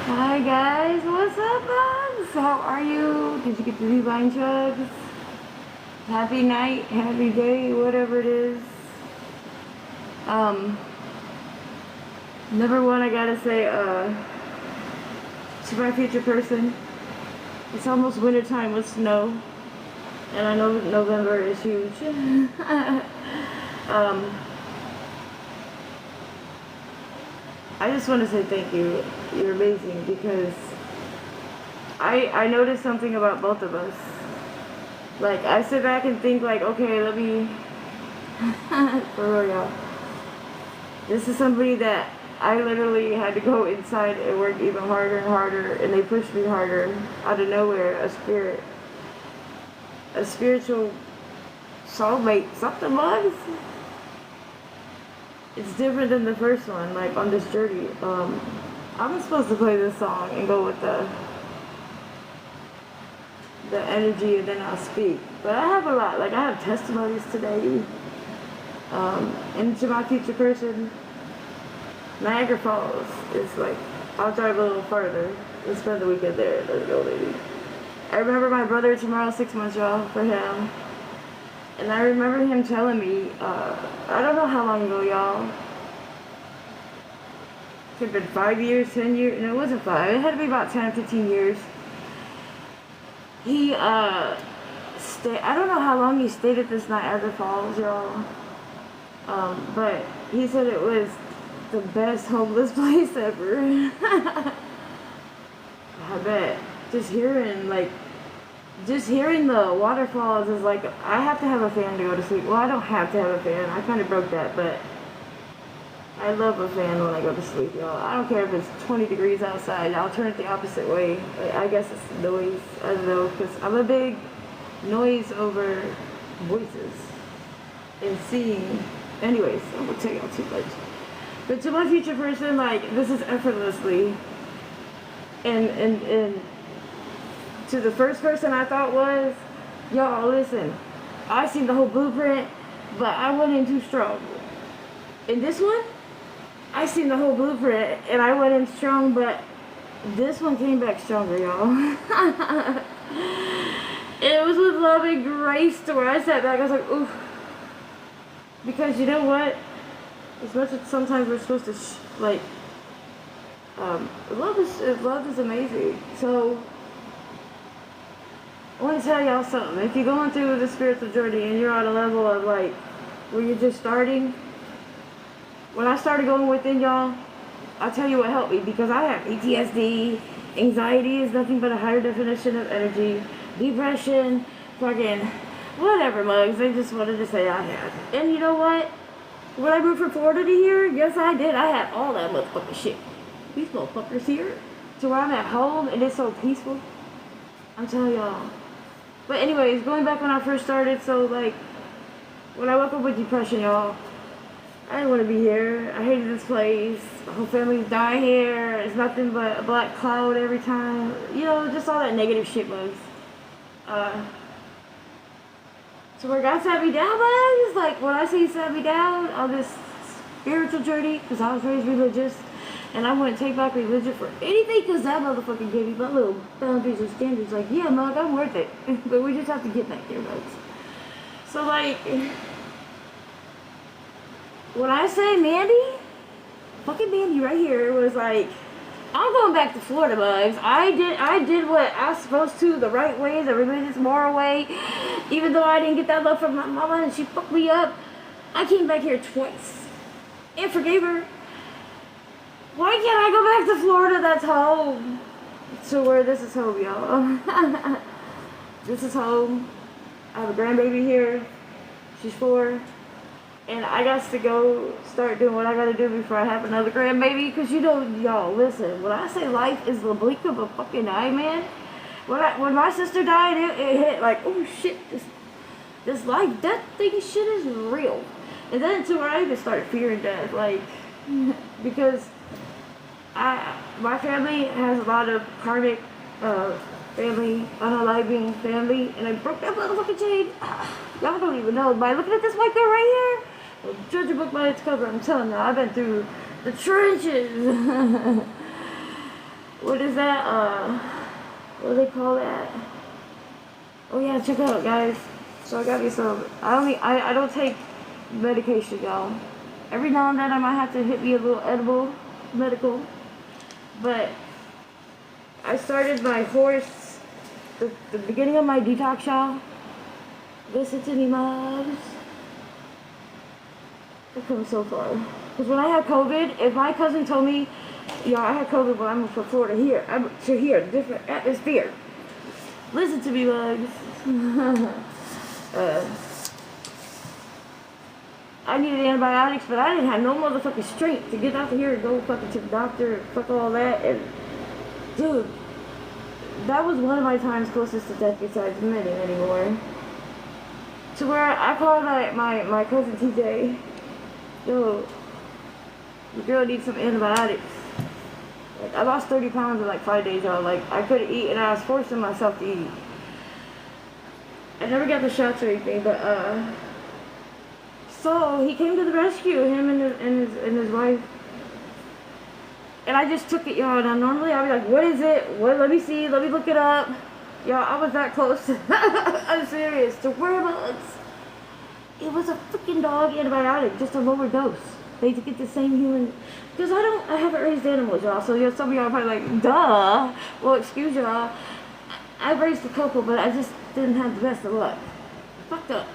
Hi guys, what's up guys? How are you? Did you get the divine chugs? Happy night, happy day, whatever it is. Um, Number one, I gotta say, to my future person, it's almost winter time with snow, and I know November is huge. um, I just want to say thank you. You're amazing because I noticed something about both of us. Like, I sit back and think like, okay, let me, for real, y'all. This is somebody that I literally had to go inside and work even harder and harder, and they pushed me harder out of nowhere. A spiritual soulmate, something was. It's different than the first one, like on this journey. I'm supposed to play this song and go with the energy and then I'll speak. But I have a lot, like I have testimonies today. And to my future person, Niagara Falls is like, I'll drive a little further and spend the weekend there. Let's go, baby. I remember my brother tomorrow, 6 months, y'all, for him. And I remember him telling me, I don't know how long ago, y'all. It could have been 5 years, 10 years. No, it wasn't 5. It had to be about 10, 15 years. He, I don't know how long he stayed at this Niagara Falls, y'all. But he said it was the best homeless place ever. I bet. Just hearing the waterfalls is like, I have to have a fan to go to sleep. Well, I don't have to have a fan. I kind of broke that, but I love a fan when I go to sleep, y'all. I don't care if it's 20 degrees outside. I'll turn it the opposite way. I guess it's noise. I don't know, because I'm a big noise over voices and seeing. Anyways, I'm gonna tell y'all too much. But to my future person, like, this is effortlessly. And to the first person I thought was, y'all, listen, I seen the whole blueprint, but I went in too strong. In this one, I seen the whole blueprint, and I went in strong, but this one came back stronger, y'all. It was with love and grace to where I sat back, I was like, oof. Because you know what? As much as sometimes we're supposed to, love is amazing. So, I want to tell y'all something. If you're going through the spiritual journey and you're on a level of like, where you're just starting, when I started going within, y'all, I'll tell you what helped me, because I have PTSD, anxiety is nothing but a higher definition of energy, depression, fucking whatever mugs, they just wanted to say I had. And you know what? When I moved from Florida to here, yes I did, I had all that motherfucking shit. These motherfuckers here, to where I'm at home and it's so peaceful. I'm telling y'all. But anyways, going back when I first started, so like, when I woke up with depression, y'all, I didn't want to be here. I hated this place. My whole family died here. It's nothing but a black cloud every time. You know, just all that negative shit was. So where God sat me down, man, it's like, when I say he sat me down on this spiritual journey, because I was raised religious, and I wouldn't take back religion for anything, because that motherfucker gave me my little boundaries and standards. Like, yeah, Mug, I'm worth it. But we just have to get back there, Mugs. So, like, when I say Mandy, fucking Mandy right here was like, I'm going back to Florida, Mugs. I did what I was supposed to, the right way, the religious, moral way. Even though I didn't get that love from my mama and she fucked me up, I came back here twice and forgave her. Why can't I go back to Florida? That's home. So where this is home, y'all. This is home. I have a grandbaby here. She's 4. And I got to go start doing what I got to do before I have another grandbaby. Because, you know, y'all, listen. When I say life is the blink of a fucking eye, man. When my sister died, it hit like, oh shit, this life, death thing shit is real. And then to where I even started fearing death. Like, because my family has a lot of karmic family, unaliving family. And I broke that motherfucking chain. Y'all don't even know. By looking at this white girl right here, well, judge a book by its cover. I'm telling you, I've been through the trenches. what is that? What do they call that? Oh yeah, check it out, guys. So I got me some. I don't take medication, y'all. Every now and then I might have to hit me a little edible, medical. But I started my horse, the beginning of my detox, y'all. Listen to me, moms. I've come so far. Because when I had COVID, if my cousin told me, yo, I had COVID when I'm from Florida here, I'm to here, different atmosphere. Listen to me, bugs. I needed antibiotics, but I didn't have no motherfucking strength to get out of here and go fucking to the doctor and fuck all that. And dude, that was one of my times closest to death besides many, many more. To where I called my cousin TJ, yo, the girl needs some antibiotics. Like, I lost 30 pounds in like 5 days, y'all. Like, I couldn't eat, and I was forcing myself to eat. I never got the shots or anything, but so he came to the rescue, him and his wife. And I just took it, y'all. And normally I'd be like, what is it? What? Let me see. Let me look it up. Y'all, I was that close. I'm serious. To where it was a freaking dog antibiotic, just a lower dose. They get the same human. Because I haven't raised animals, y'all. So some of y'all are probably like, duh. Well, excuse y'all. I raised a couple, but I just didn't have the best of luck. Fucked up.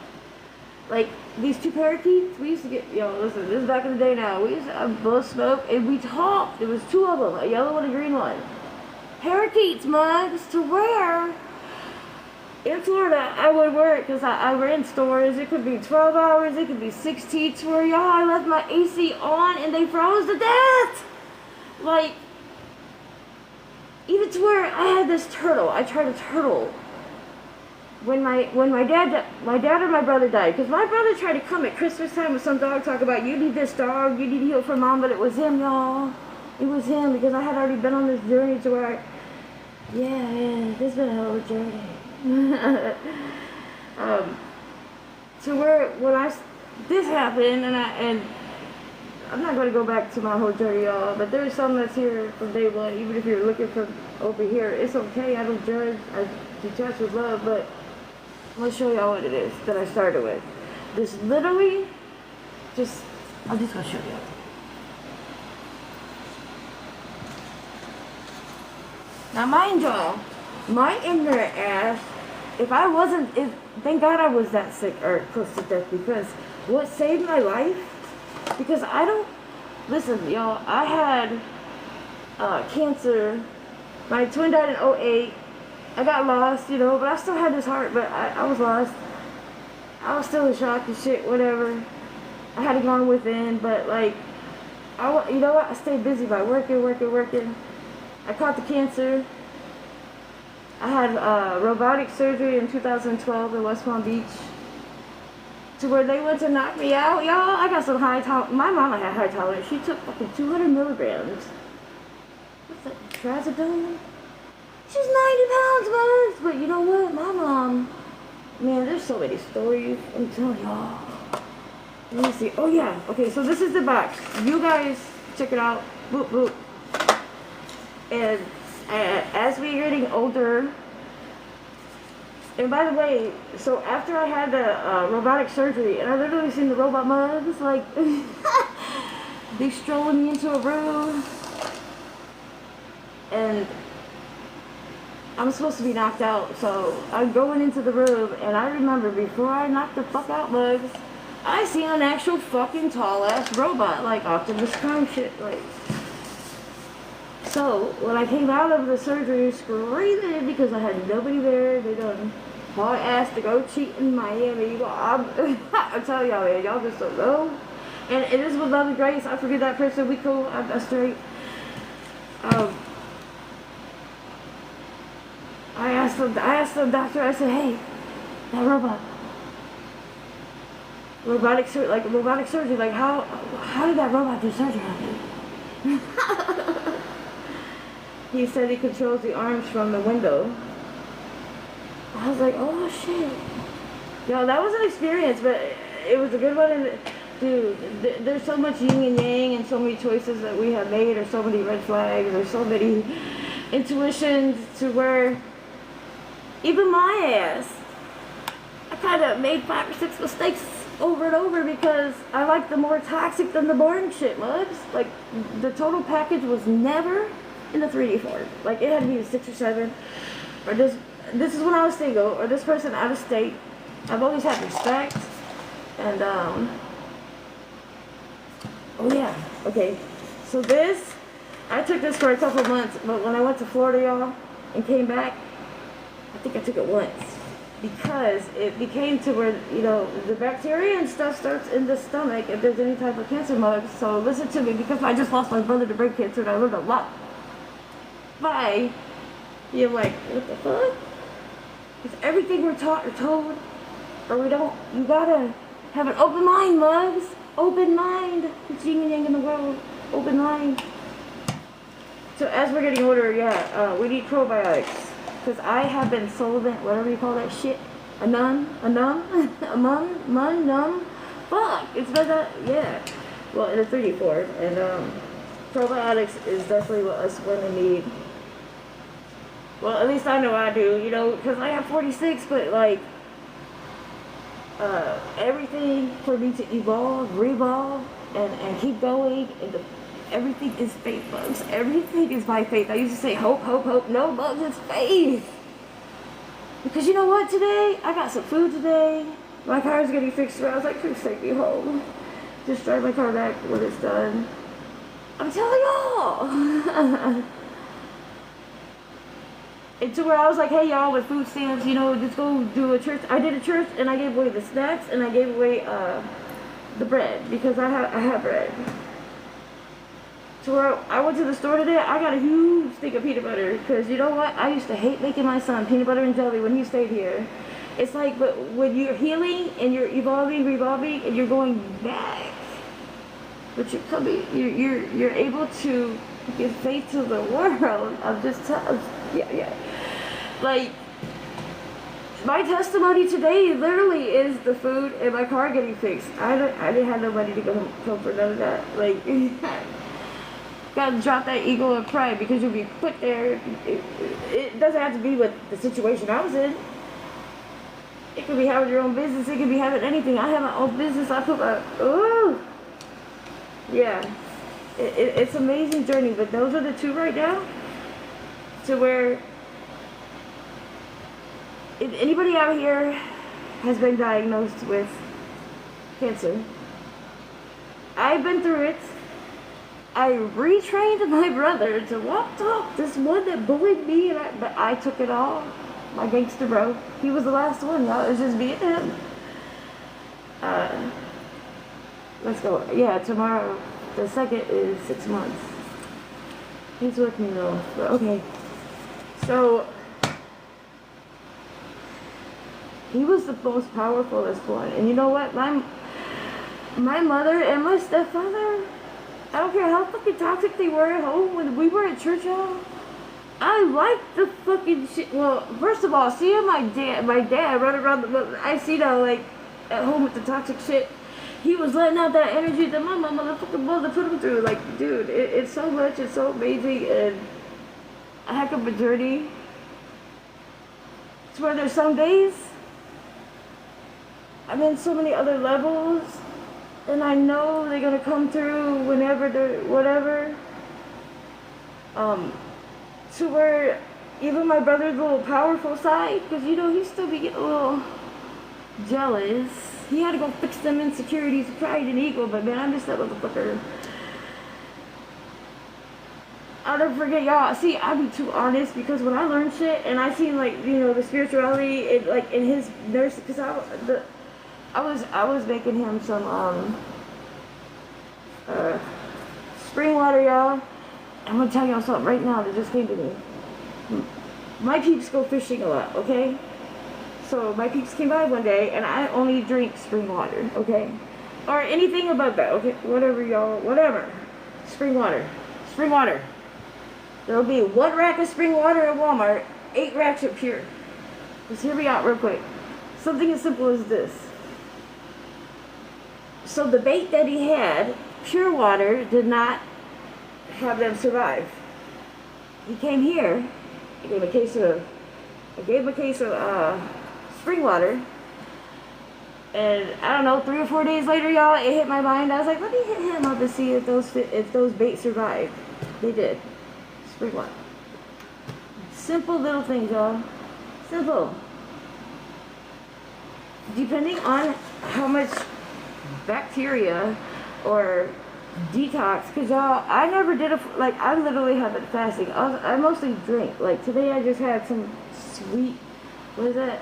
Like, these two parakeets, we used to get, yo, listen, this is back in the day now. We used to blow smoke, and we talked. There was two of them, a yellow and a green one. Parakeets, mugs, to where? In Florida, I would work, because I ran stores. It could be 12 hours, it could be 16, to where, y'all, I left my AC on, and they froze to death. Like, even to where I had this turtle. I tried a turtle. When my dad or my brother died, because my brother tried to come at Christmas time with some dog, talk about, you need this dog, you need to heal from mom, but it was him, y'all. It was him, because I had already been on this journey to where, yeah, this has been a hell of a journey. To where when this happened, and I'm not going to go back to my whole journey, y'all, but there's some that's here from day one. Even if you're looking from over here, it's okay. I don't judge. I judge with love, but I'm going to show y'all what it is that I started with. This literally, I'm just going to show y'all. Now, mind y'all, my ignorant ass, thank God I was that sick or close to death, because what saved my life, because listen, y'all, I had cancer. My twin died in 2008. I got lost, but I still had this heart, but I was lost. I was still in shock and shit, whatever. I had to go on within, but like, you know what? I stayed busy by working. I caught the cancer. I had robotic surgery in 2012 in West Palm Beach, to where they went to knock me out, y'all. I got some high tolerance. My mama had high tolerance. She took fucking 200 milligrams. What's that? Trazodone? She's 90 pounds, guys. But you know what? My mom, man, there's so many stories. I'm telling y'all. Let me see. Oh, yeah. Okay, so this is the box. You guys check it out. Boop, boop. And as we're getting older, and by the way, so after I had the robotic surgery, and I literally seen the robot mugs, like, they strolling me into a room, and I'm supposed to be knocked out, so I'm going into the room, and I remember before I knocked the fuck out mugs, I seen an actual fucking tall-ass robot, like Optimus Prime shit, like. So, when I came out of the surgery screaming because I had nobody there, they done hauled ass to go cheat in Miami. I'm telling y'all, man, y'all just don't know. And it is with love and grace. I forgive that person. We cool. I'm straight. I asked the doctor, I said, hey, that robot. Robotic surgery, like how did that robot do surgery on me? He said he controls the arms from the window. I was like, oh shit. Yo, that was an experience, but it was a good one. And dude, there's so much yin and yang and so many choices that we have made, or so many red flags, or so many intuition to where even my ass, I kind of made 5 or 6 mistakes over and over because I like the more toxic than the boring shit, Mugs. Like, the total package was never in the 3D Ford. Like, it had to be a 6 or 7, or this is when I was single, or this person out of state. I've always had respect, and, oh yeah, okay. So this, I took this for a couple months, but when I went to Florida, y'all, and came back, I think I took it once. Because it became to where, you know, the bacteria and stuff starts in the stomach if there's any type of cancer, Mugs. So listen to me, because I just lost my brother to brain cancer and I learned a lot. Bye. You're like, what the fuck? Because everything we're taught or told, or we don't, you gotta have an open mind, Mugs. Open mind. It's yin and yang in the world. Open mind. So as we're getting older, yeah, we need probiotics. Because I have been solvent, whatever you call that shit. A numb. Fuck, it's been that, yeah. Well, in a 3D Ford. And, probiotics is definitely what us women need. Well, at least I know I do, you know, because I have 46, but, like, everything for me to evolve, revolve, and keep going, and everything is faith, Bugs. Everything is by faith. I used to say hope, hope, hope. No, Bugs, it's faith. Because you know what, today? I got some food today. My car's getting fixed around. I was like, please take me home. Just drive my car back when it's done. I'm telling y'all. And to where I was like, hey, y'all, with food stamps, you know, just go do a church. I did a church, and I gave away the snacks, and I gave away the bread. Because I have bread. So where I went to the store today, I got a huge stick of peanut butter. Because you know what? I used to hate making my son peanut butter and jelly when he stayed here. It's like, but when you're healing and you're evolving, revolving, and you're going back, but you're coming, you're able to give faith to the world. I'm just yeah. Like, my testimony today literally is the food and my car getting fixed. I didn't have no money to go home for none of that. Like. Gotta drop that ego and pride, because you'll be put there. It doesn't have to be with the situation I was in. It could be having your own business. It could be having anything. I have my own business. I put my, ooh. Yeah. It's an amazing journey, but those are the two right now. To where, if anybody out here has been diagnosed with cancer, I've been through it. I retrained my brother to walk talk. This one that bullied me, but I took it all. My gangster bro. He was the last one, y'all. It was just me and him. Let's go. Yeah, tomorrow, the 2nd is 6 months. He's with me though. But okay. So, he was the most powerfulest one. And you know what? My mother and my stepfather, I don't care how fucking toxic they were at home when we were at church, y'all. I liked the fucking shit. Well, first of all, seeing my dad run around I see that, like, at home with the toxic shit. He was letting out that energy that my motherfucking mother put him through. Like, dude, it's so much, it's so amazing, and a heck of a journey. It's where there's some days I'm in so many other levels, and I know they're gonna come through whenever they're whatever. To where even my brother's little powerful side, because you know he still be getting a little jealous. He had to go fix them insecurities, pride, and ego. But man, I miss that motherfucker. I'll never forget, y'all. See, I be too honest, because when I learned shit and I seen, like, you know, the spirituality, it, like, in his nurse, because I was making him some spring water, y'all. I'm gonna tell y'all something right now that just came to me. My peeps go fishing a lot, okay? So my peeps came by one day, and I only drink spring water, okay? Or anything about that, okay? Whatever, y'all, whatever. Spring water. Spring water. There'll be 1 rack of spring water at Walmart, 8 racks of pure. Just hear me out real quick. Something as simple as this. So the bait that he had, pure water, did not have them survive. he came here. I gave him a case of spring water. And I don't know, 3 or 4 days later, y'all, it hit my mind. I was like, let me hit him up and see if those baits survived. They did. Spring water. Simple little things, y'all. Simple. Depending on how much bacteria or detox, because y'all, I never did I literally have been fasting. I mostly drink. Like today I just had some sweet, what is that?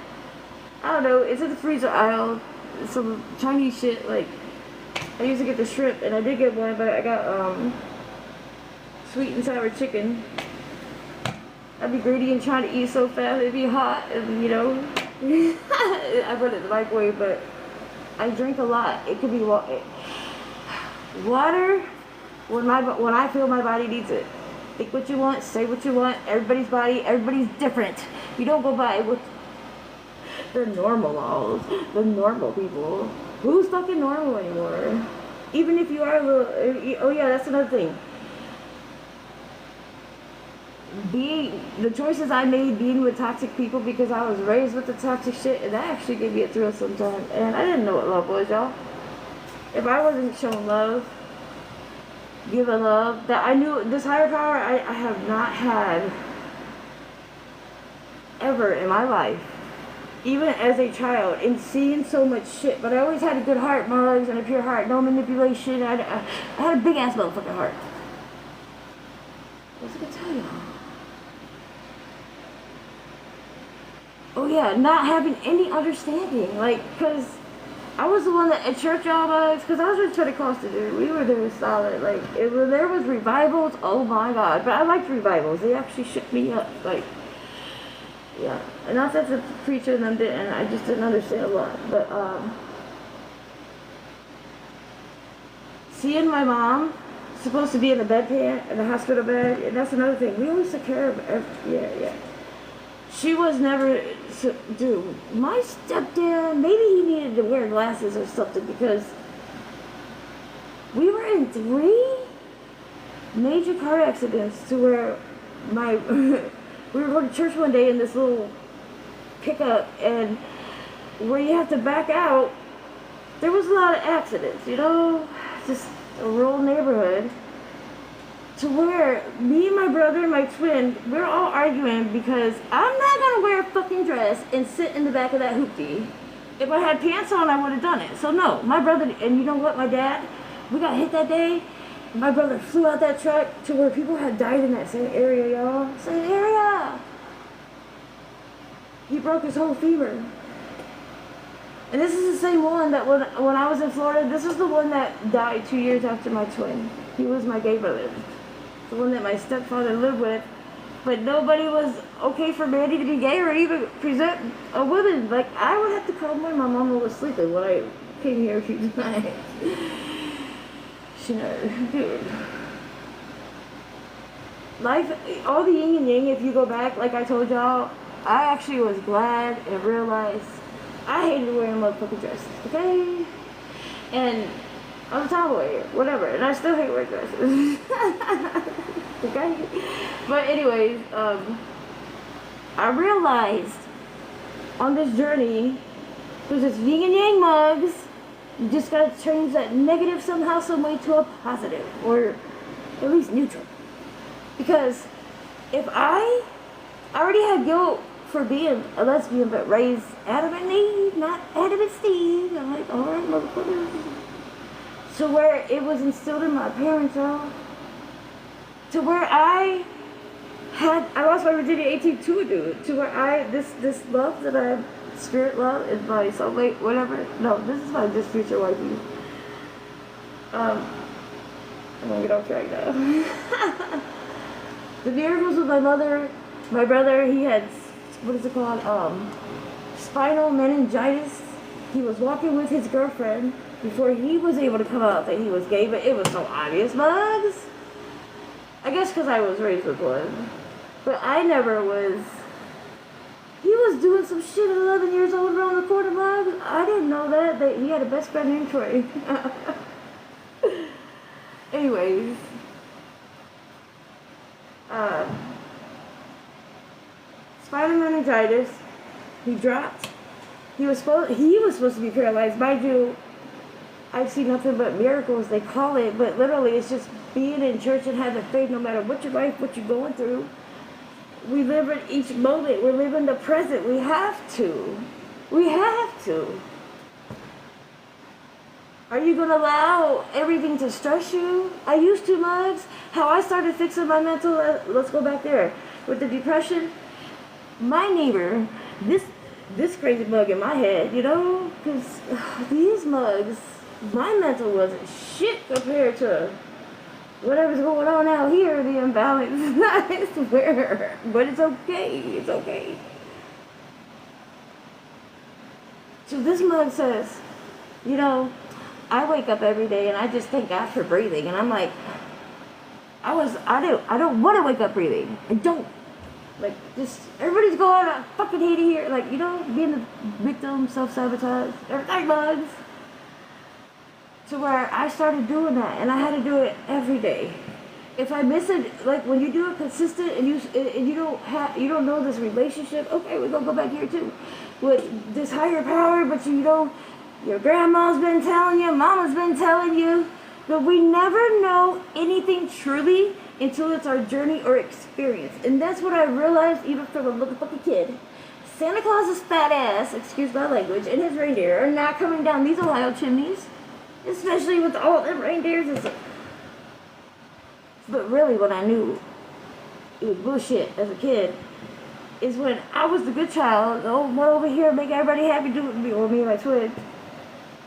I don't know, it's in the freezer aisle. Some Chinese shit. Like I used to get the shrimp, and I did get one, but I got sweet and sour chicken. I'd be greedy and trying to eat so fast, it'd be hot, and you know, I put it in the microwave. But I drink a lot. It could be water when I feel my body needs it. Think what you want, say what you want. Everybody's body, everybody's different. You don't go by what the normal laws, the normal people. Who's fucking normal anymore? Even if you are a little, oh yeah, that's another thing. The choices I made being with toxic people, because I was raised with the toxic shit, and that actually gave me a thrill sometimes. And I didn't know what love was, y'all. If I wasn't shown love, given love, that I knew this higher power, I have not had ever in my life. Even as a child, and seeing so much shit, but I always had a good heart, mugs, and a pure heart, no manipulation. I had a big ass motherfucking heart. What's I gonna tell y'all? Oh yeah, not having any understanding, like, cause I was the one that at church, y'all, mugs, cause I was with Pentecostal, dude. We were there solid, like, there was revivals. Oh my god, but I liked revivals. They actually shook me up, like. Yeah, and not that the preacher and them didn't, I just didn't understand a lot. But seeing my mom supposed to be in a bedpan, in a hospital bed, and that's another thing. We always took care of yeah. She was never, dude, my stepdad, maybe he needed to wear glasses or something, because we were in 3 major car accidents to where we were going to church one day in this little pickup, and where you have to back out, there was a lot of accidents, you know, just a rural neighborhood, to where me and my brother and my twin, we're all arguing because I'm not going to wear a fucking dress and sit in the back of that hoopty. If I had pants on, I would have done it. So no, my brother, and you know what, my dad, we got hit that day. My brother flew out that truck to where people had died in that same area, y'all. Same area. He broke his whole femur. And this is the same one that when I was in Florida, this is the one that died 2 years after my twin. He was my gay brother. The one that my stepfather lived with. But nobody was okay for Mandy to be gay or even present a woman. Like, I would have to come when my mama was sleeping when I came here a few times. Dude. Life, all the yin and yang, if you go back, like I told y'all, I actually was glad and realized I hated wearing motherfucking dresses, okay? And I'm a tomboy, whatever, and I still hate wearing dresses. Okay? But anyways, I realized on this journey, there's this yin and yang mugs. You just gotta change that negative somehow, some way to a positive, or at least neutral. Because if I already had guilt for being a lesbian, but raised Adam and Eve, not Adam and Steve, I'm like, alright, motherfucker. To where it was instilled in my parents, y'all. To where I lost my virginity at 18 to a dude. To where this love that I spirit love is my soulmate, whatever. No, this is my just future wifey. I'm gonna get off track now. The miracles with my mother, my brother, he had, what is it called? Spinal meningitis. He was walking with his girlfriend before he was able to come out that he was gay, but it was so obvious, mugs. I guess because I was raised with one. But I never was. He was doing some shit at 11 years old around the corner, mug. I didn't know that he had a best friend named Troy. Anyways. spinal meningitis. He dropped. He was supposed to be paralyzed. Mind you, I've seen nothing but miracles, they call it, but literally it's just being in church and having faith no matter what your life, what you're going through. We live in each moment. We're living the present. We have to. We have to. Are you going to allow everything to stress you? I used to, Mugs. How I started fixing my mental, let's go back there. With the depression, my neighbor, this crazy mug in my head, you know, because these mugs, my mental wasn't shit compared to whatever's going on out here, the imbalance. I swear. But it's okay. It's okay. So this mug says, you know, I wake up every day and I just thank God for breathing. And I'm like, I don't want to wake up breathing. I don't. Like, just, everybody's going, I fucking hate it here. Like, you know, being the victim, self-sabotage, everything bugs. To where I started doing that, and I had to do it every day. If I miss it, like when you do it consistent and you don't know this relationship, okay, we're gonna go back here too. With this higher power, but you know, your grandma's been telling you, mama's been telling you, but we never know anything truly until it's our journey or experience. And that's what I realized even from a motherfucking kid. Santa Claus's fat ass, excuse my language, and his reindeer are not coming down these Ohio chimneys. Especially with all them reindeers. But really what I knew, it was bullshit as a kid, is when I was the good child, the old one over here make everybody happy, do me or me and my twin.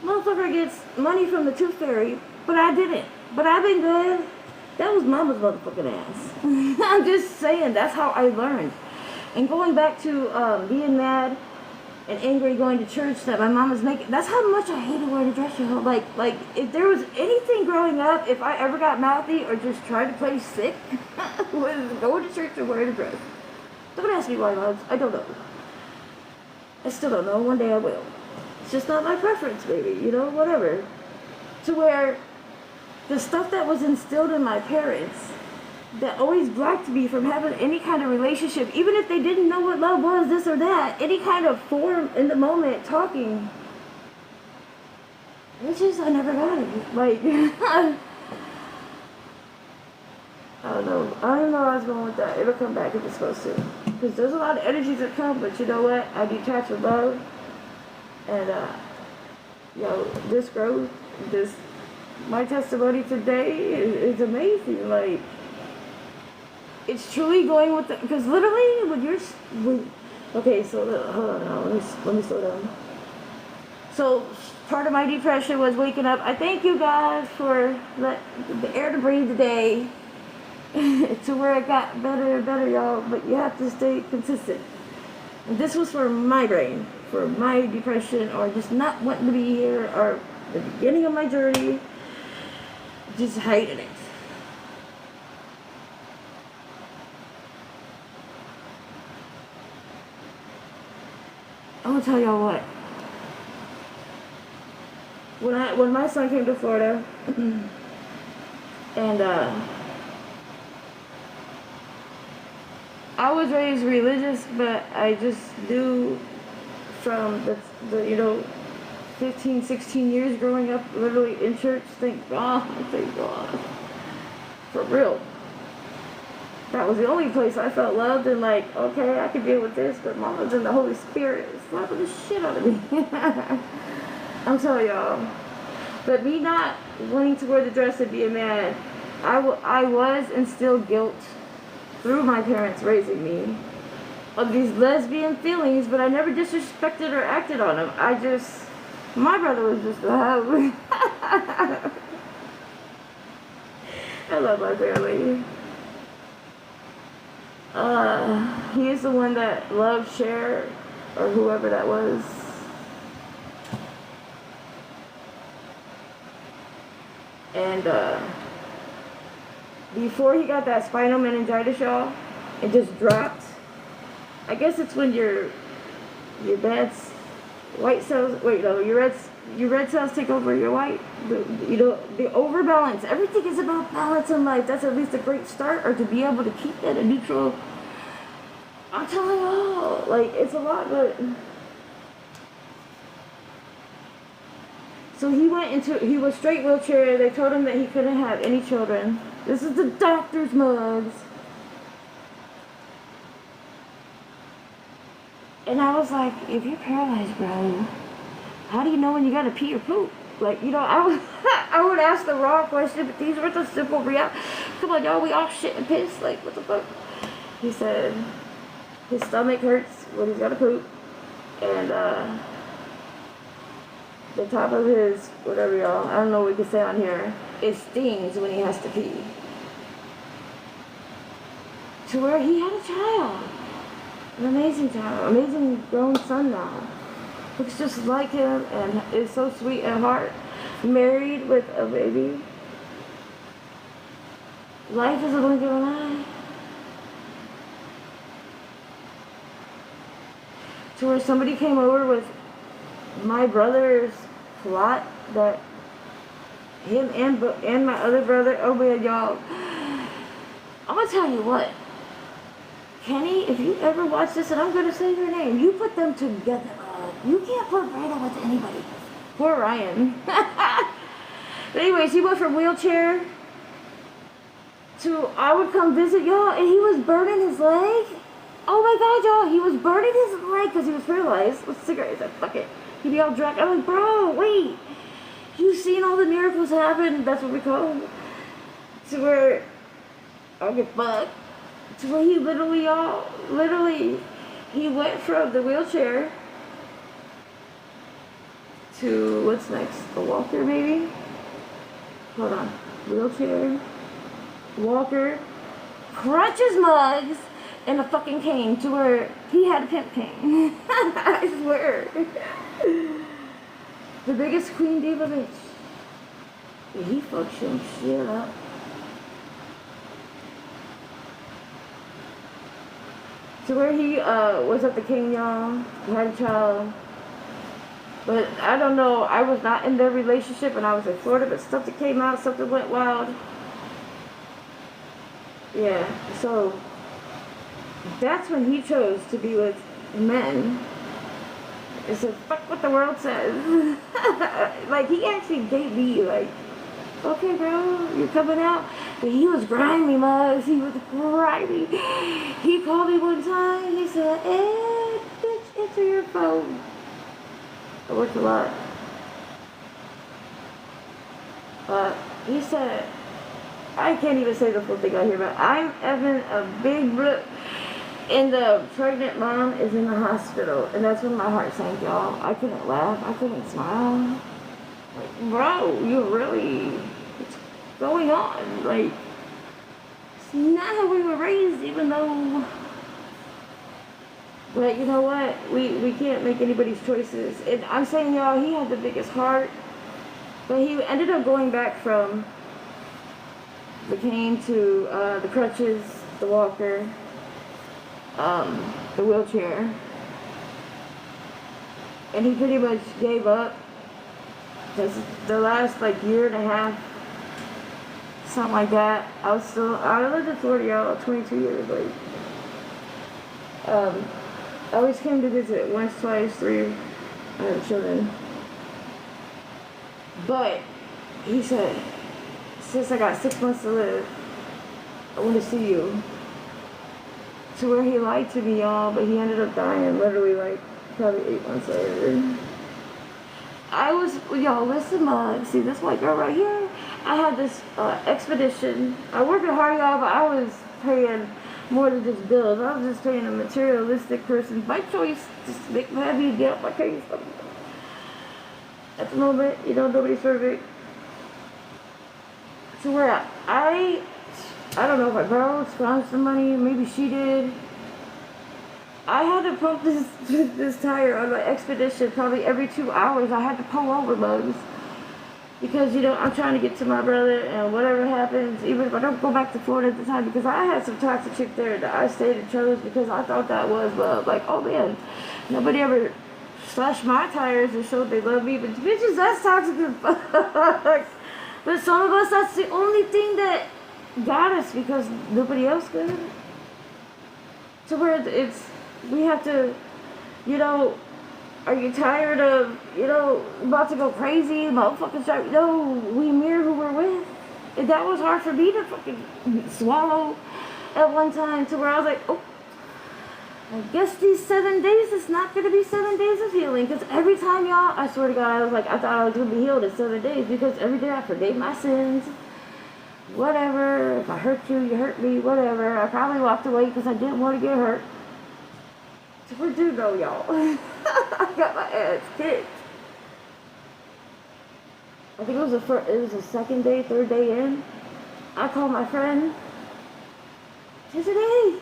Motherfucker gets money from the Tooth Fairy, but I didn't. But I've been good. That was mama's motherfucking ass. I'm just saying, that's how I learned. And going back to being mad and angry going to church that my mom was making, that's how much I hated wearing a dress, you know? Like, if there was anything growing up, if I ever got mouthy or just tried to play sick, was going to church or wearing a dress. Don't ask me why, Mugs. I don't know. I still don't know. One day I will. It's just not my preference, baby. You know, whatever. To where the stuff that was instilled in my parents that always blocked me from having any kind of relationship, even if they didn't know what love was, this or that, any kind of form in the moment, talking. It's just, I never got it. Like, I don't know. I don't know where I was going with that. It'll come back if it's supposed to. Because there's a lot of energies that come, but you know what? I detach with love. And, yo, this growth, my testimony today is amazing. Like, it's truly going with the, because literally okay, so hold on now, let me slow down. So part of my depression was waking up. I thank you guys for the air to breathe today to where it got better and better, y'all, but you have to stay consistent. And this was for my brain, for my depression, or just not wanting to be here, or the beginning of my journey, just hating it. I'm gonna tell y'all what. When my son came to Florida, and I was raised religious, but I just knew from the 15, 16 years growing up literally in church, thank God, for real. That was the only place I felt loved and like, okay, I could deal with this, but Mama's in the Holy Spirit slapping the shit out of me. I'm telling y'all. But me not wanting to wear the dress and being mad, I was instilled guilt through my parents raising me of these lesbian feelings, but I never disrespected or acted on them. My brother was just I love my family. He is the one that loved Cher, or whoever that was. And, before he got that spinal meningitis, y'all, it just dropped. I guess it's when your bad white cells, your red cells take over your white, the overbalance. Everything is about balance in life. That's at least a great start, or to be able to keep that in neutral. I'm telling y'all, know. Like, it's a lot, but... So he was straight wheelchair. They told him that he couldn't have any children. This is the doctor's mugs. And I was like, if you're paralyzed, bro, how do you know when you gotta pee or poop? Like, you know, I would ask the wrong question, but these were the simple reality. Come on, y'all, we all shit and piss. Like, what the fuck? He said his stomach hurts when he's gotta poop. And, the top of his, whatever y'all, I don't know what we can say on here, it stings when he has to pee. To where he had a child. An amazing child. Amazing grown son now. Looks just like him and is so sweet at heart. Married with a baby. Life is a blink of an eye. To where somebody came over with my brother's plot that him and my other brother, oh man, y'all, I'm gonna tell you what, Kenny, if you ever watch this, and I'm gonna say your name, you put them together. You can't put Brandon with anybody. Poor Ryan. But anyways, he went from wheelchair to, I would come visit y'all, and he was burning his leg. Oh my god, y'all, he was burning his leg because he was paralyzed with cigarettes. Like, fuck it. He'd be all drunk. I'm like, bro, wait. You've seen all the miracles happen. That's what we call them. To where, I'll get fucked. To where he literally, y'all, he went from the wheelchair to, what's next? A walker, maybe? Hold on. Wheelchair, walker, crutches, mugs, and a fucking cane, to where he had a pimp cane. I swear. The biggest queen diva bitch. Yeah, he fucked some shit up. To where he was at the king, y'all. He had a child. But I don't know, I was not in their relationship and I was in Florida, but something came out, something went wild. Yeah, so that's when he chose to be with men. It said, fuck what the world says. Like, he actually gave me, like, okay, bro, you're coming out. But he was grimy, mugs. He was grimy. He called me one time. He said, hey, bitch, answer your phone. I worked a lot. He said, I can't even say the full thing out here, but I'm Evan a big brook. And the pregnant mom is in the hospital. And that's when my heart sank, y'all. I couldn't laugh. I couldn't smile. Like, bro, you really... What's going on? Like, it's not how we were raised, even though... But you know what? We can't make anybody's choices. And I'm saying, y'all, he had the biggest heart. But he ended up going back from the cane to the crutches, the walker, the wheelchair. And he pretty much gave up. Because the last, like, year and a half, something like that, I lived in Florida, y'all, 22 years, like, I always came to visit once, twice, three. I have children. But he said, since I got 6 months to live, I want to see you. To where he lied to me, y'all, but he ended up dying literally like probably 8 months later. I was, y'all, listen, see this white girl right here? I had this expedition. I worked hard, y'all, but I was paying more than just bills. I was just paying a materialistic person by choice, just to make me happy to get up my case. At the moment, you know, nobody's perfect. So where I don't know if I borrowed, scrounged some money, maybe she did. I had to pump this tire on my expedition probably every 2 hours. I had to pull over, bugs. Because, you know, I'm trying to get to my brother, and whatever happens, even if I don't go back to Florida at the time, because I had some toxic chick there that I stayed and chose because I thought that was love. Like, oh man, nobody ever slashed my tires and showed they love me, but bitches, that's toxic as fuck. But some of us, that's the only thing that got us because nobody else could. So where it's We have to, you know, are you tired of, about to go crazy, motherfuckers? No, we mirror who we're with. And that was hard for me to fucking swallow at one time, to where I was like, oh, I guess these 7 days is not going to be 7 days of healing. Because every time, y'all, I swear to God, I was like, I thought I was going to be healed in 7 days. Because every day I forgave my sins. Whatever. If I hurt you, you hurt me. Whatever. I probably walked away because I didn't want to get hurt. So we do know, y'all. I got my ass kicked. I think it was the second day, third day in. I called my friend. She said, hey,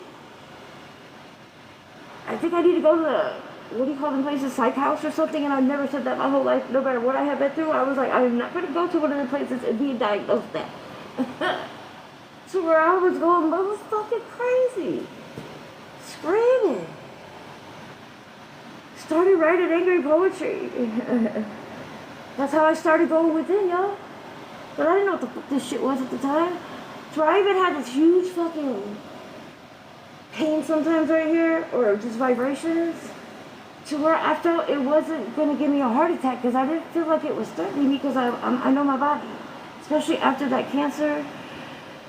I think I need to go to the, what do you call them places, psych house or something, and I've never said that my whole life. No matter what I have been through, I was like, I'm not going to go to one of the places and be diagnosed that. So where I was going, I was fucking crazy. Screaming. Started writing angry poetry. That's how I started going within, y'all. But I didn't know what the fuck this shit was at the time. So I even had this huge fucking pain sometimes right here, or just vibrations, to where I felt it wasn't going to give me a heart attack, because I didn't feel like it was threatening me, because I know my body. Especially after that cancer,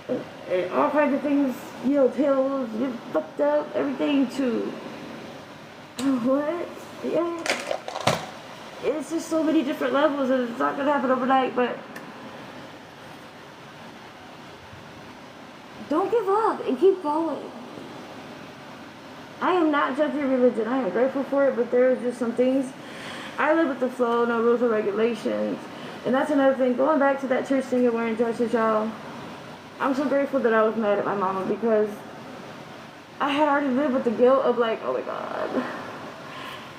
and all kinds of things, pills, get fucked up, everything to, what? Yeah. It's just so many different levels, and it's not going to happen overnight, but don't give up and keep going. I am not judging religion. I am grateful for it, but there are just some things. I live with the flow, no rules or regulations. And that's another thing. Going back to that church thing and wearing dresses, y'all. I'm so grateful that I was mad at my mama, because I had already lived with the guilt of like, oh my God.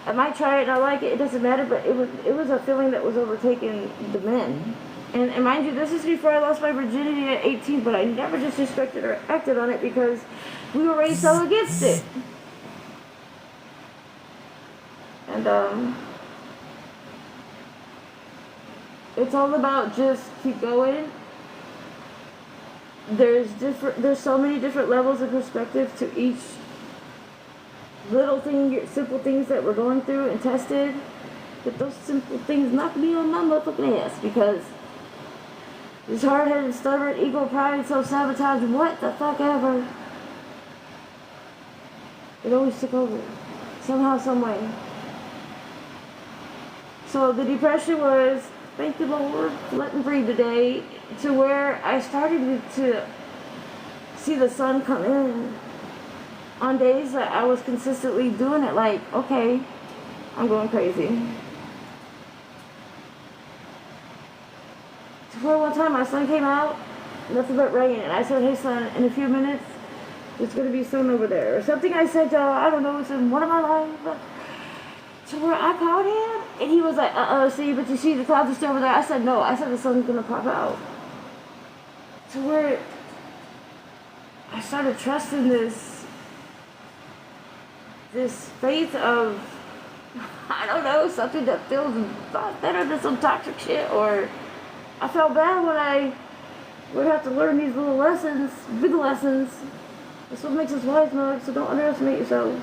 I might try it and I like it. It doesn't matter, but it was a feeling that was overtaking the men. And mind you, this is before I lost my virginity at 18, but I never disrespected or acted on it, because we were raised so against it. And it's all about just keep going. There's so many different levels of perspective to each little thing, simple things that we're going through and tested. But those simple things knock me on my motherfucking ass, because this hard-headed, stubborn, ego, pride, self-sabotage, what the fuck ever, it always took over, somehow, some way. So the depression was, thank you Lord, let me breathe today, to where I started to see the sun come in on days that I was consistently doing it, like, okay, I'm going crazy. To where one time my son came out, nothing but rain, and I said, hey son, in a few minutes, there's going to be sun over there. Or something I said, y'all, I don't know, it's in one of my lives. To where I called him, and he was like, see, but you see the clouds are still over there. I said, no, I said the sun's going to pop out. To where I started trusting this faith of, I don't know, something that feels a lot better than some toxic shit. Or I felt bad when I would have to learn these little lessons, big lessons. That's what makes us wise, Mug, so don't underestimate yourself.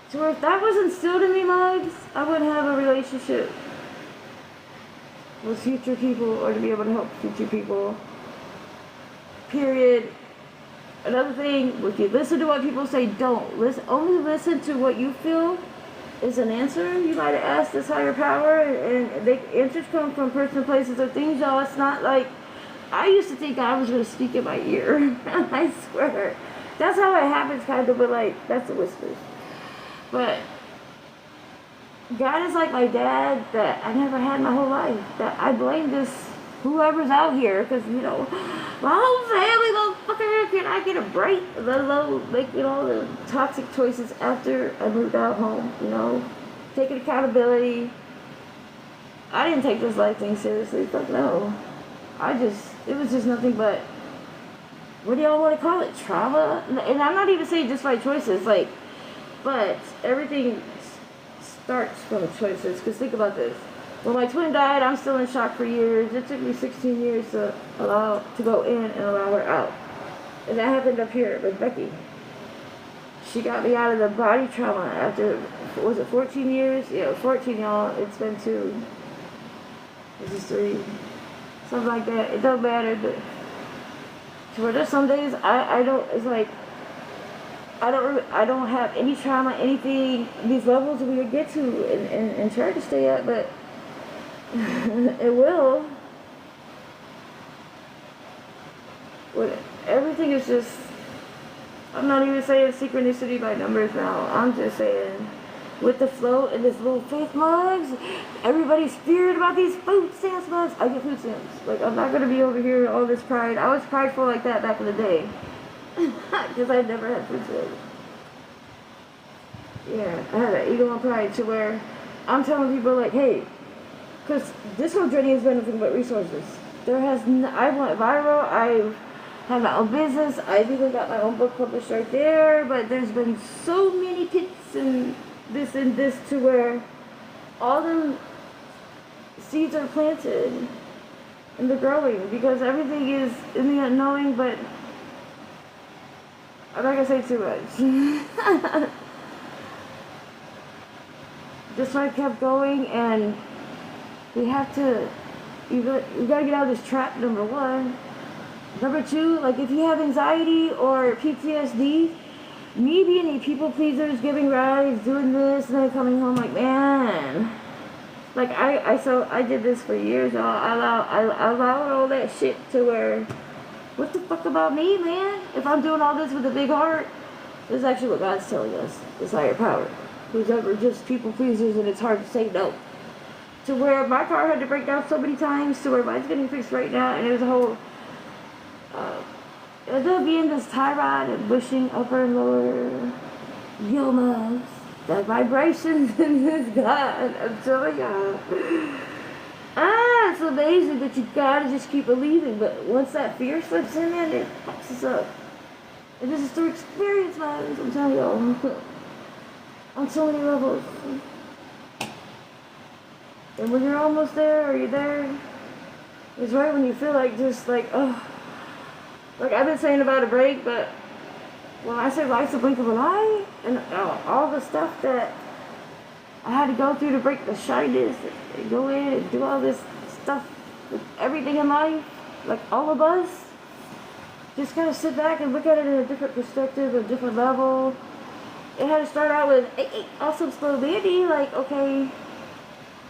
So if that was instilled in me, Mugs, I wouldn't have a relationship with future people, or to be able to help future people. Period. Another thing, if you listen to what people say, don't. Only listen to what you feel is an answer. You might have asked this higher power, and the answers come from personal places or things, y'all. It's not like, I used to think God was going to speak in my ear. I swear. That's how it happens, kind of, but like, that's the whispers. But God is like my dad that I never had my whole life. That I blame this whoever's out here, because my whole family, motherfucker, can I get a break? Let alone making all the toxic choices after I moved out home. Taking accountability. I didn't take this life thing seriously. Fuck no. It was just nothing but, what do y'all want to call it? Trauma? And I'm not even saying just my choices, but everything starts from choices. Because think about this. When my twin died, I'm still in shock for years. It took me 16 years to go in and allow her out. And that happened up here with Becky. she got me out of the body trauma after, was it 14 years? Yeah, 14, y'all. It's been 2. This is 3. Something like that. It don't matter, but to where there's some days I don't, it's like, I don't have any trauma, anything, these levels we would get to and try to stay at, but it will. Everything is just, I'm not even saying synchronicity by numbers now. I'm just saying with the flow and this little faith mugs, everybody's feared about these food stamps mugs. I get food stamps. Like, I'm not going to be over here with all this pride. I was prideful like that back in the day. Because I never had food stamps. Yeah, I had an ego and pride to where I'm telling people like, hey, because this whole journey has been nothing but resources. I went viral. I have my own business. I even got my own book published right there. But there's been so many pits and this to where all the seeds are planted and they're growing because everything is in the unknowing. But I'm not gonna say too much. Just so I kept going, and we have to. You gotta get out of this trap. Number 1. Number 2, like if you have anxiety or PTSD, me being a people pleaser, giving rides, doing this, and then coming home like, man, like I did this for years, y'all. I allowed all that shit to where, what the fuck about me, man? If I'm doing all this with a big heart, this is actually what God's telling us. This higher power, who's ever just people pleasers, and it's hard to say no. To where my car had to break down so many times, to where mine's getting fixed right now, and it was a whole. It ended up being this tie rod and bushing upper and lower yomas. That vibrations in this God. I'm telling y'all. It's amazing that you gotta just keep believing. But once that fear slips in, man, it fucks us up. And this is through experience, man. I'm telling y'all. On so many levels. And when you're almost there, or you're there, it's right when you feel like just like, oh. Like I've been saying about a break, but when I say life's a blink of an eye, and all the stuff that I had to go through to break the shyness, and go in and do all this stuff with everything in life, like all of us, just kind of sit back and look at it in a different perspective, a different level. It had to start out with, hey, awesome slow baby, like, okay,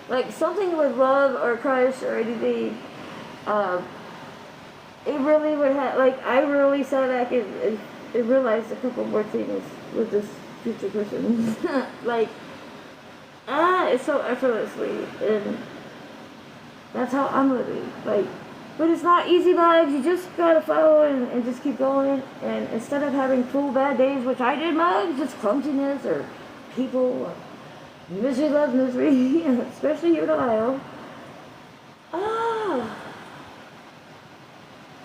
like something with love or crush or anything, it really would have, like, I really sat back and realized a couple more things with this future person. Like, it's so effortlessly, and that's how I'm living. Like, but it's not easy vibes. You just gotta follow and just keep going. And instead of having full bad days, which I did mugs, just clumsiness or people, misery loves misery, especially here in Ohio.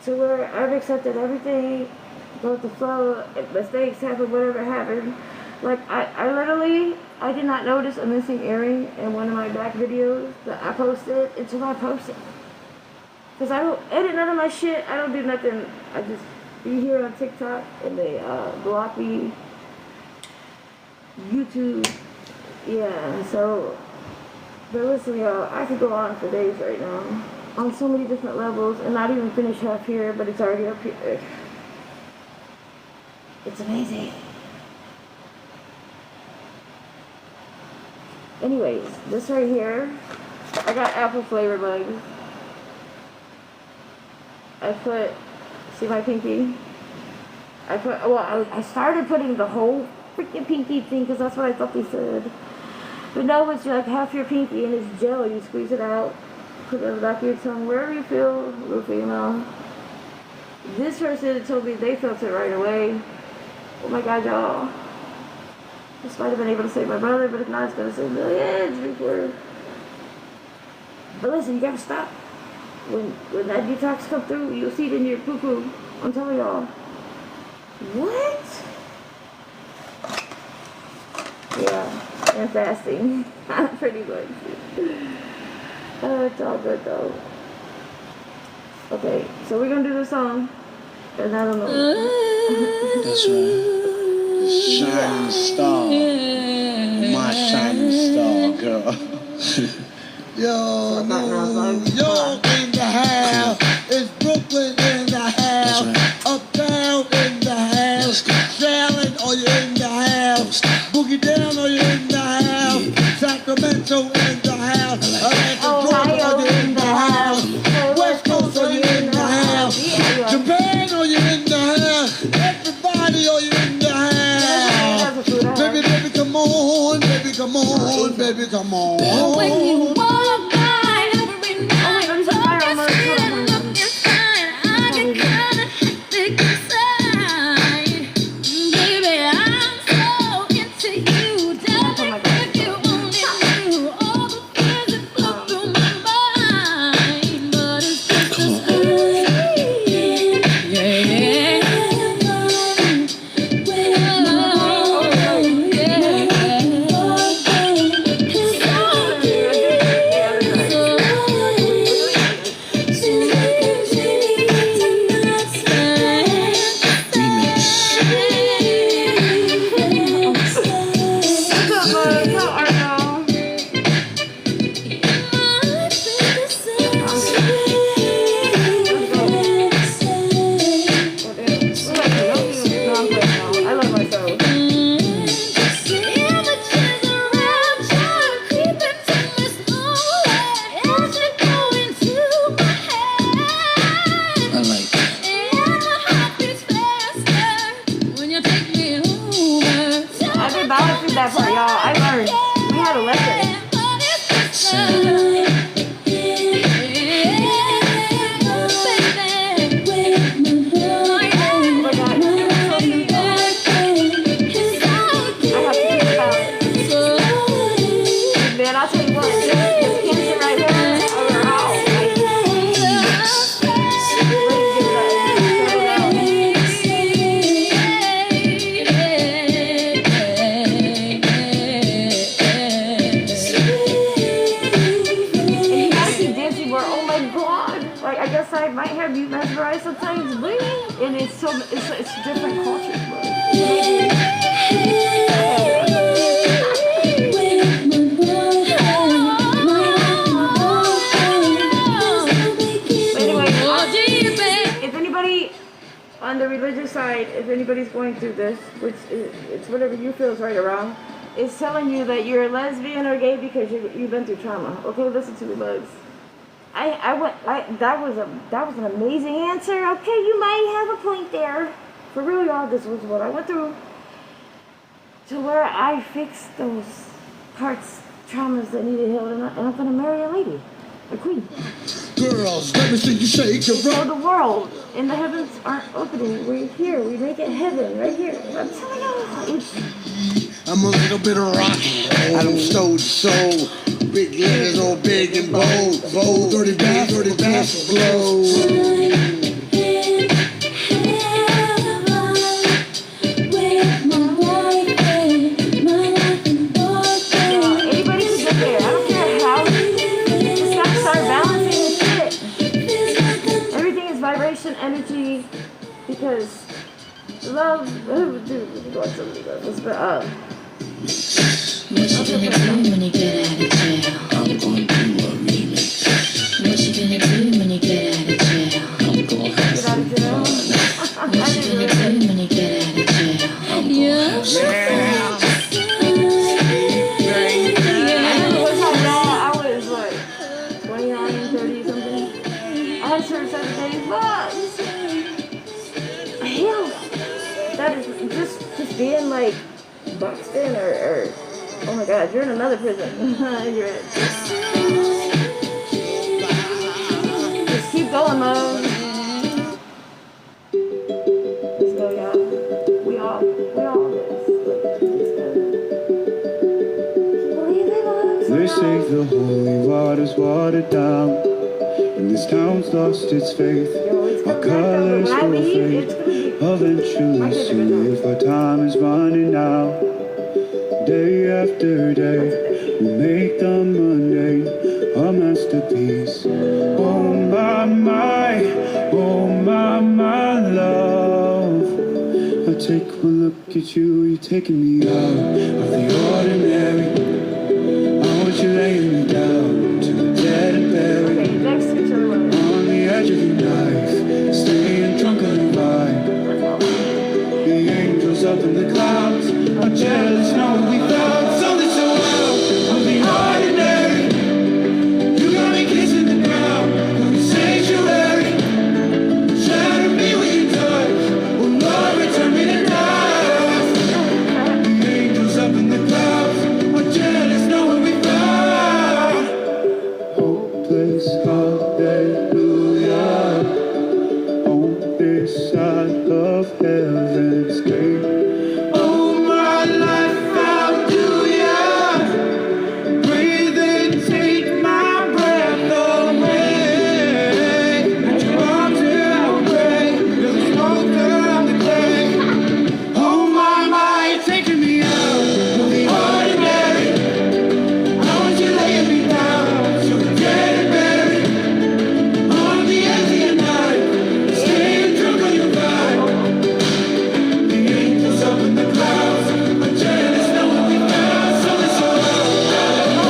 To where I've accepted everything, go with the flow, if mistakes happen, whatever happened. Like, I literally, I did not notice a missing earring in one of my back videos that I posted until I posted. Because I don't edit none of my shit, I don't do nothing. I just be here on TikTok, and they block me. YouTube, yeah, so, but listen, y'all, I could go on for days right now. On so many different levels, and not even finished half here, but it's already up here. It's amazing. Anyways, this right here, I got apple flavor bugs. I put, see my pinky? I started putting the whole freaking pinky thing, because that's what I thought they said. But no, it's like half your pinky, and it's gel, you squeeze it out. Put it on the back of your tongue, wherever you feel, little female. This person told me they felt it right away. Oh my God, y'all. This might have been able to save my brother, but if not, it's gonna save millions before. But listen, you gotta stop. When that detox come through, you'll see it in your poo-poo. I'm telling y'all. What? Yeah, and fasting. Pretty much. It's all good though. Okay, so we're gonna do the song. And I don't know. That's right. shining star. My shining star, girl. Yo, New York in the house. It's Brooklyn in the house. Right. Uptown in the house. Charlotte, are you in the house? Boogie down, are you in the house? Yeah. Sacramento in the house. Ohio in the house. West Coast, are you in the house? Japan, are you in the house? Everybody, are you in the house? Baby, baby, come on, baby, come on, baby, come on. When you walk by every night, all you see and look is fine. I get kinda hectic inside. Baby, I'm so into you. Tell me if you only knew all the things that flow through my mind. But it's just a feeling, yeah. That part, y'all. I learned. We had a lesson. Man, I'll tell you what, this cancer right here, I guess I might have you mesmerized sometimes, and it's different cultures, bro. If anybody on the religious side, if anybody's going through this, which it's whatever you feel is right or wrong, is telling you that you're a lesbian or gay because you've been through trauma. Okay, listen to me, bugs. That was an amazing answer. Okay, you might have a point there. For real, y'all, this was what I went through. To where I fixed those parts, traumas that needed healed, and I'm gonna marry a lady, a queen. Girls, let me see you shake your So the world and the heavens aren't opening. We're here. We make it heaven right here. I'm telling you, I'm a little bit of rock. I don't stole the soul. Big letters all big and bold. Bold, 30 bass blow. Anybody can get there. I don't care how. You just gotta start balancing the shit. Everything is vibration, energy, because love. Dude, we can go on so many levels, but what you gonna do when you get out of jail? I'm gonna do a remix. What you gonna do when you get out of jail? I'm gonna have some fun. What you gonna do when you get out of jail? I'm gonna have some fun. I was like 29, 30 something. I had certain 7 days, but hell, that is just being like boxed in or oh my God, you're in another prison. You're in. Just keep going, Mom. Let's go, y'all. We all this. They say the holy water's watered down, and this town's lost its faith. Our colors will fade, eventually see if our time is running out. Day after day, we make the mundane a masterpiece. Oh my love, I take one look look at you, you're taking me out of the ordinary. I want you laying me down to the dead and buried. Okay, next picture. On the edge of your knife, staying drunk on the vibe. The angels up in the clouds are jealous, knowing we found something so wild of the ordinary. You got me kissing the ground, from the sanctuary. Shadow me when you touch, oh Lord, return me to life. The angels up in the clouds are jealous, knowing we found hopeless hallelujah on this side of heaven's gate. Oh, my life, hallelujah. Breathe and take my breath away. And your arms will break. There's a smoke on the grave. Oh, my, taking me out of the ordinary. I want you laying me down so the dead and buried. On the edge of your night, staying drunk on your vibe. The angels up in the clouds are jealous, knowing we found something so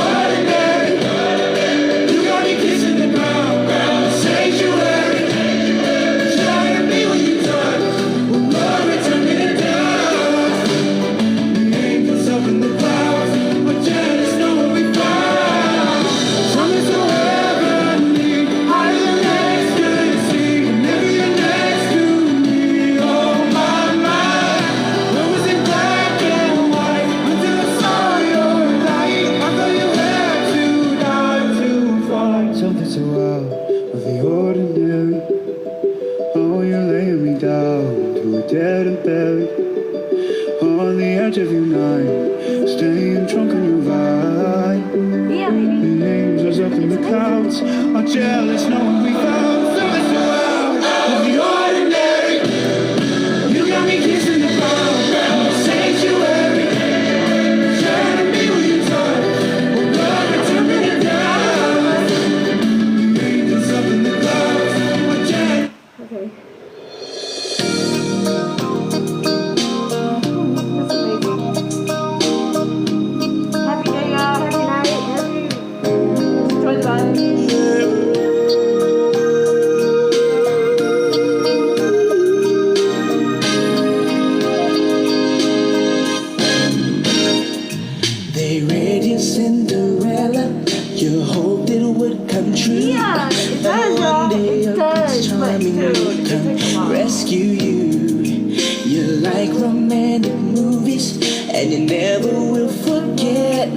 ordinary. You got me kissing the ground, sanctuary. Shining me when you touch, oh Lord, return me to dust. The angels up in the clouds are jealous, knowing we found something so heavenly, higher than ecstasy. Whenever you're next to me, oh my, when was it black and white until I saw your light? I thought you had to die to find something so out of the ordinary. Oh, you're laying me down to a dead and buried. On the edge of your night, staying drunk on your vibe. Yeah, baby. The angels up in the clouds are jealous, knowing we found something so out of the ordinary. You got me kissing the ground, sanctuary. Shining me when you touch, oh God, return me to dust. The angels up in the clouds are jealous. Okay. That's amazing. Happy day, y'all. Happy night. Enjoy the vibe. They read you Cinderella, you hoped it would come true. Yeah, it And does, y'all. one day It a does, prince but charming dude, will it come takes a lot. rescue you. You like romantic movies, and you never will forget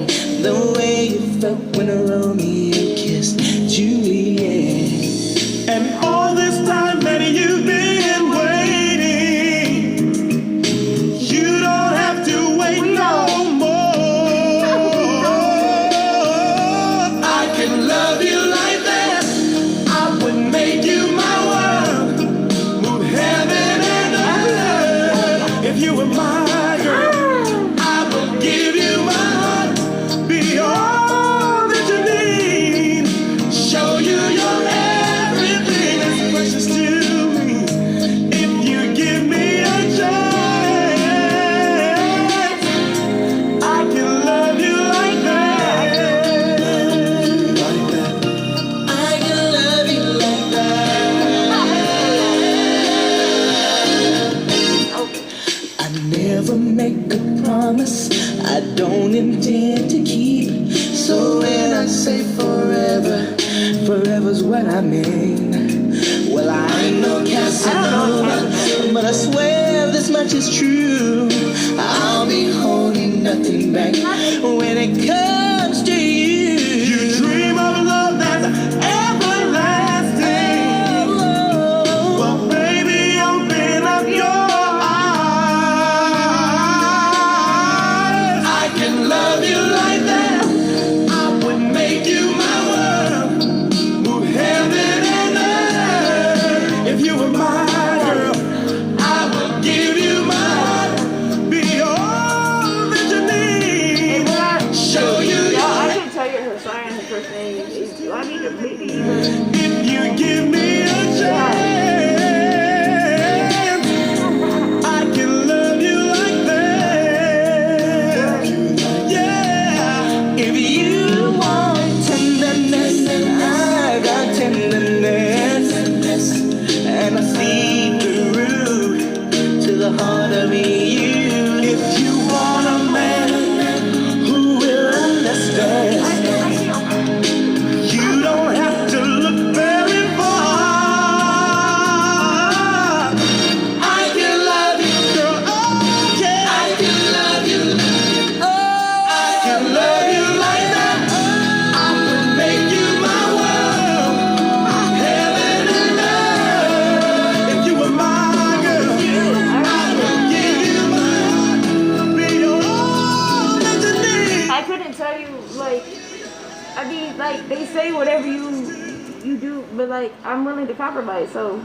the way you felt when Romeo kissed Juliet. And all this time that you've been waiting, you don't have to wait no more. I can love you like that. I would make you my world, move heaven and earth. If you were my girl, I would give you my heart, be all that you need, show you your everything that's precious to me. If you give me a chance, I can love you like that. Like that. I can love you like that. I never make a promise I don't intend to keep. So when I say forever, forever's what I mean. Well, I ain't no Casanova, but I swear this much is true. I'll be holding nothing back when it comes to you. You dream of love that's everlasting. Well, baby, open up your eyes. I can love you like that. I would make you my world, move heaven and earth. If you were my girl, I would give you my heart, be all that you need. I mean, like, they say whatever you do, but like, I'm willing to compromise, so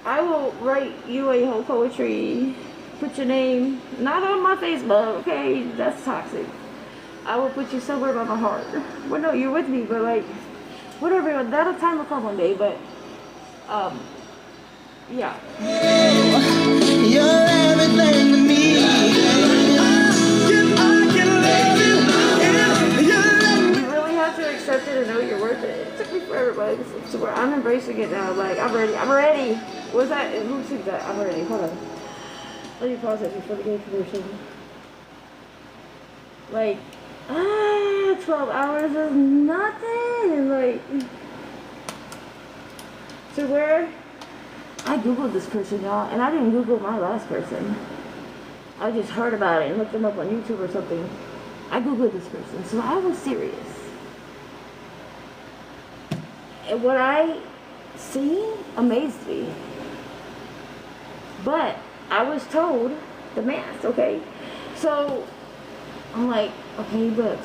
I will write you a whole poetry, put your name, not on my Facebook, okay, that's toxic. I will put you somewhere by my heart. Well, no, you're with me, but like, whatever, that'll time will come one day, but, yeah. You're everything to me. You really have to accept it and know you're worth it. It took me forever, but it's where I'm embracing it now. Like, I'm ready. What's that? Who sings that? I'm ready. Hold on. Let me pause it before the game commercial. Like, 12 hours is nothing. And like, to where I Googled this person, y'all, and I didn't Google my last person. I just heard about it and looked them up on YouTube or something. I Googled this person, so I was serious. And what I see amazed me. But I was told the math, okay? So I'm like, okay, but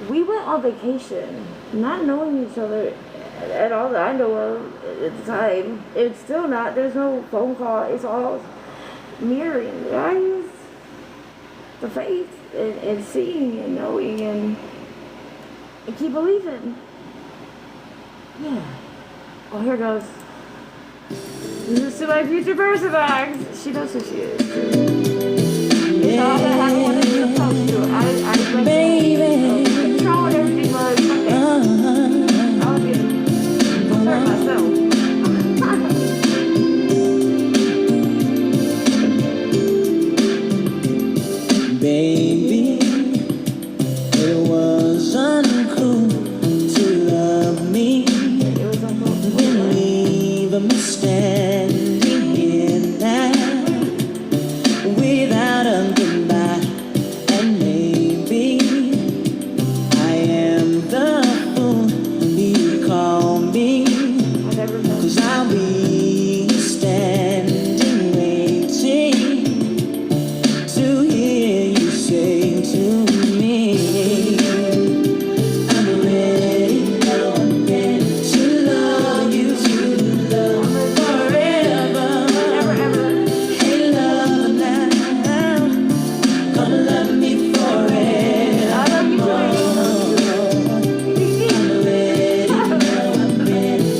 we went on vacation, not knowing each other at all that I know of at the time. It's still not, there's no phone call, it's all mirroring, guys. The faith and seeing and knowing and keep believing. Yeah. Oh, here goes. This is to my future person bags. She knows who she is. It's all that I wanted to talk to. I like baby. Control what everything was. Okay. I'll be hurt myself. Baby, it was uncool to love me. When leaving me standing here now without a goodbye. And maybe I am the fool you call me, 'cause I'll be standing waiting to hear you say to me, I'm ready to love you, forever. Hey, love now, gonna love me forever. I'm ready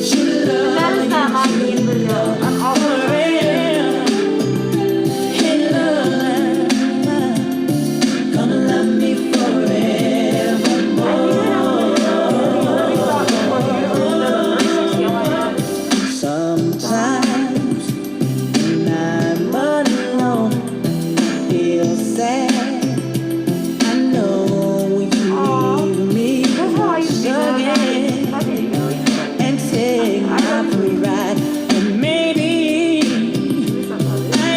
to love That is not my main video. I'm all forever. Hey, love, gonna love me sometimes when I'm alone, I feel sad. I know you leave me That's how I used to again and take my free ride. And maybe I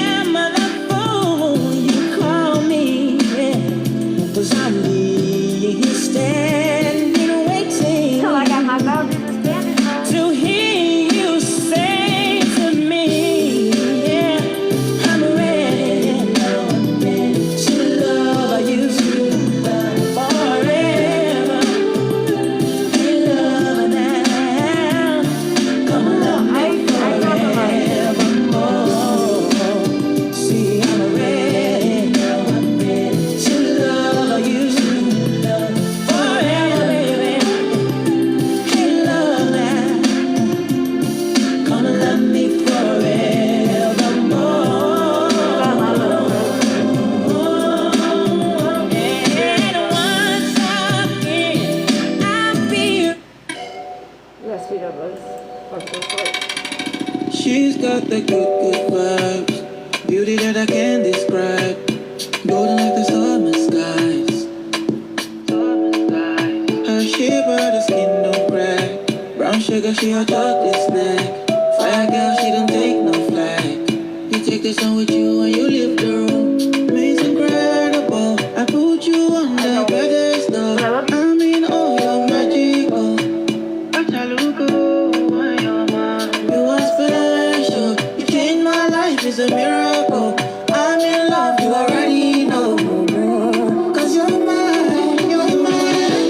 am the fool you call me, yeah, 'cause I'm being standing waiting Till I got my boundaries established. to hear you say to me, yeah, I'm ready to love you forever. Hey, love now, come and love me forevermore. See, I'm ready to love you forever, baby. Hey, love now, come and love me forevermore. And once again, I'll be. You gotta speed up, buzz. She's got the good vibes, beauty that I can't describe, golden like the summer skies. Her shape, her skin don't crack, brown sugar, she a chocolate snack. Fire girl, she don't take no flag. You take the sun with you and you leave the room. It's incredible. I put you on the pedestal. I mean, oh, you're magical. You are special. You changed my life. It's a miracle. I'm in love. You already know. 'Cause you're mine. You're mine.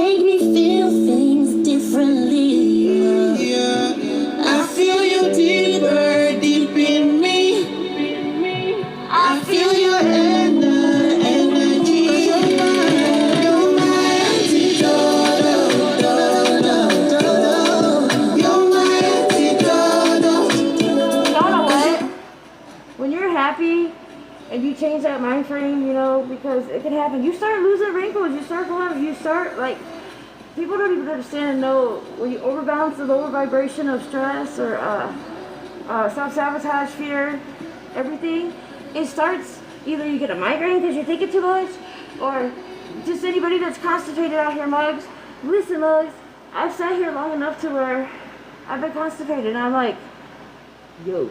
make me feel things differently. I feel you deeper, deep in me. I feel your energy. You're my antidote. You're my antidote. Y'all know what? When you're happy and you change that mind frame, you know, because it can happen. You start losing wrinkles. You start like, people don't even understand and know when you overbalance the lower vibration of stress or self-sabotage, fear, everything. It starts, either you get a migraine because you're thinking too much, or just anybody that's constipated out here, Mugs. Listen, Mugs, I've sat here long enough to where I've been constipated, and I'm like, yo,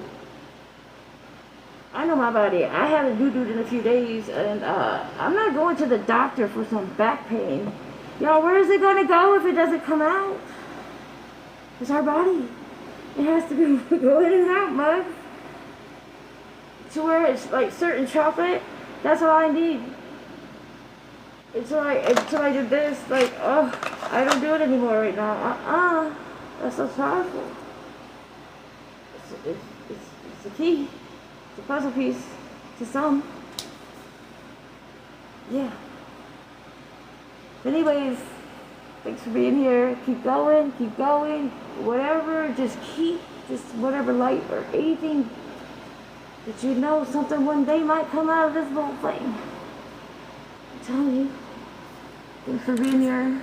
I know my body. I haven't doo-dooed in a few days, and I'm not going to the doctor for some back pain. Y'all, where is it going to go if it doesn't come out? It's our body. It has to go in and out, Mugs. To where it's like certain chocolate, that's all I need. Until I do this, like, oh, I don't do it anymore right now. That's so powerful. It's the key. It's a puzzle piece to some. Yeah. Anyways, thanks for being here. Keep going, whatever, just whatever light or anything that you know something one day might come out of this little flame. I'm telling you. Thanks for being here.